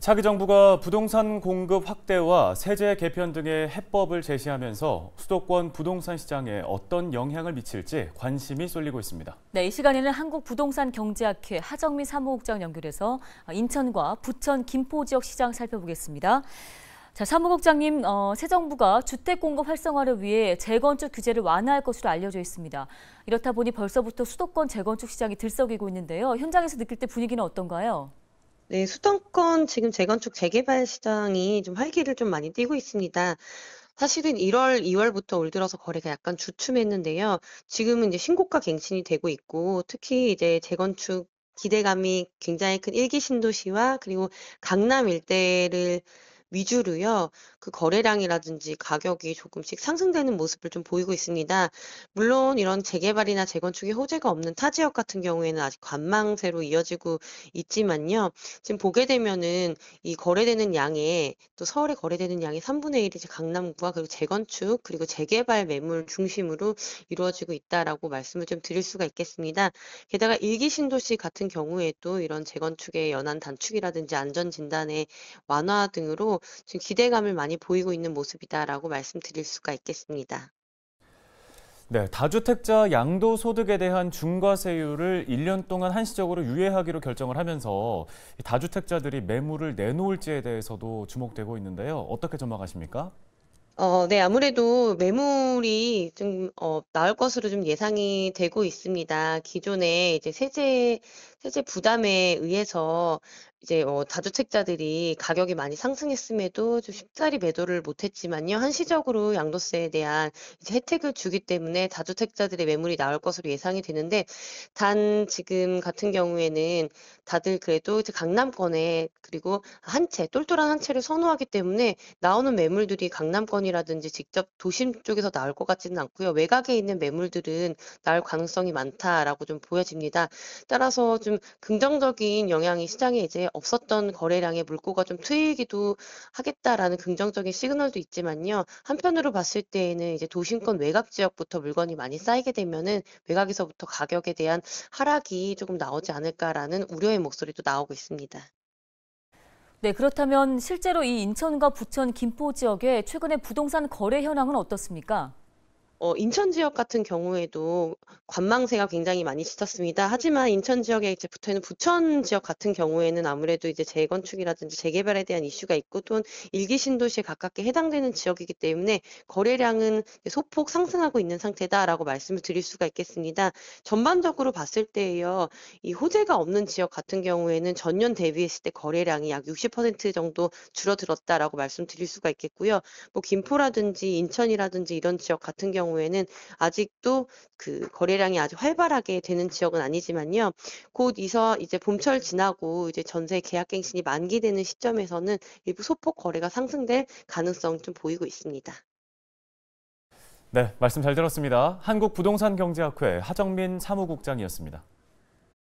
차기 정부가 부동산 공급 확대와 세제 개편 등의 해법을 제시하면서 수도권 부동산 시장에 어떤 영향을 미칠지 관심이 쏠리고 있습니다. 네, 이 시간에는 한국부동산경제학회 하정민 사무국장 연결해서 인천과 부천, 김포 지역 시장 살펴보겠습니다. 자, 사무국장님, 새 정부가 주택 공급 활성화를 위해 재건축 규제를 완화할 것으로 알려져 있습니다. 이렇다 보니 벌써부터 수도권 재건축 시장이 들썩이고 있는데요. 현장에서 느낄 때 분위기는 어떤가요? 네, 수도권 지금 재건축 재개발 시장이 좀 활기를 좀 많이 띠고 있습니다. 사실은 1월, 2월부터 올 들어서 거래가 약간 주춤했는데요. 지금은 이제 신고가 갱신이 되고 있고, 특히 이제 재건축 기대감이 굉장히 큰 1기 신도시와 그리고 강남 일대를 위주로요. 그 거래량이라든지 가격이 조금씩 상승되는 모습을 좀 보이고 있습니다. 물론 이런 재개발이나 재건축의 호재가 없는 타 지역 같은 경우에는 아직 관망세로 이어지고 있지만요. 지금 보게 되면은 이 거래되는 양의 또 서울에 거래되는 양의 3분의 1이 이제 강남구와 그리고 재건축 그리고 재개발 매물 중심으로 이루어지고 있다라고 말씀을 좀 드릴 수가 있겠습니다. 게다가 1기 신도시 같은 경우에도 이런 재건축의 연한 단축이라든지 안전 진단의 완화 등으로 지금 기대감을 많이 보이고 있는 모습이다라고 말씀드릴 수가 있겠습니다. 네, 다주택자 양도소득에 대한 중과세율을 1년 동안 한시적으로 유예하기로 결정을 하면서 다주택자들이 매물을 내놓을지에 대해서도 주목되고 있는데요. 어떻게 전망하십니까? 네. 아무래도 매물이 좀 나올 것으로 좀 예상이 되고 있습니다. 기존에 이제 세제 부담에 의해서 이제 다주택자들이 가격이 많이 상승했음에도 좀 쉽사리 매도를 못 했지만요. 한시적으로 양도세에 대한 이제 혜택을 주기 때문에 다주택자들의 매물이 나올 것으로 예상이 되는데, 단 지금 같은 경우에는 다들 그래도 이제 강남권에 그리고 한 채 똘똘한 한 채를 선호하기 때문에 나오는 매물들이 강남권이라든지 직접 도심 쪽에서 나올 것 같지는 않고요. 외곽에 있는 매물들은 나올 가능성이 많다라고 좀 보여집니다. 따라서 좀 긍정적인 영향이 시장에 이제 없었던 거래량의 물꼬가 좀 트이기도 하겠다라는 긍정적인 시그널도 있지만요. 한편으로 봤을 때에는 이제 도심권 외곽 지역부터 물건이 많이 쌓이게 되면은 외곽에서부터 가격에 대한 하락이 조금 나오지 않을까라는 우려의 목소리도 나오고 있습니다. 네, 그렇다면 실제로 이 인천과 부천, 김포 지역의 최근의 부동산 거래 현황은 어떻습니까? 인천 지역 같은 경우에도 관망세가 굉장히 많이 짙었습니다. 하지만 인천 지역에 이제 붙어있는 부천 지역 같은 경우에는 아무래도 이제 재건축이라든지 재개발에 대한 이슈가 있고 또는 1기 신도시에 가깝게 해당되는 지역이기 때문에 거래량은 소폭 상승하고 있는 상태다라고 말씀을 드릴 수가 있겠습니다. 전반적으로 봤을 때요, 이 호재가 없는 지역 같은 경우에는 전년 대비했을 때 거래량이 약 60% 정도 줄어들었다라고 말씀드릴 수가 있겠고요. 뭐 김포라든지 인천이라든지 이런 지역 같은 경우에는 아직도 그 거래량이 아주 활발하게 되는 지역은 아니지만요. 곧 이제 봄철 지나고 이제 전세 계약갱신이 만기되는 시점에서는 일부 소폭 거래가 상승될 가능성 좀 보이고 있습니다. 네, 말씀 잘 들었습니다. 한국부동산경제학회 하정민 사무국장이었습니다.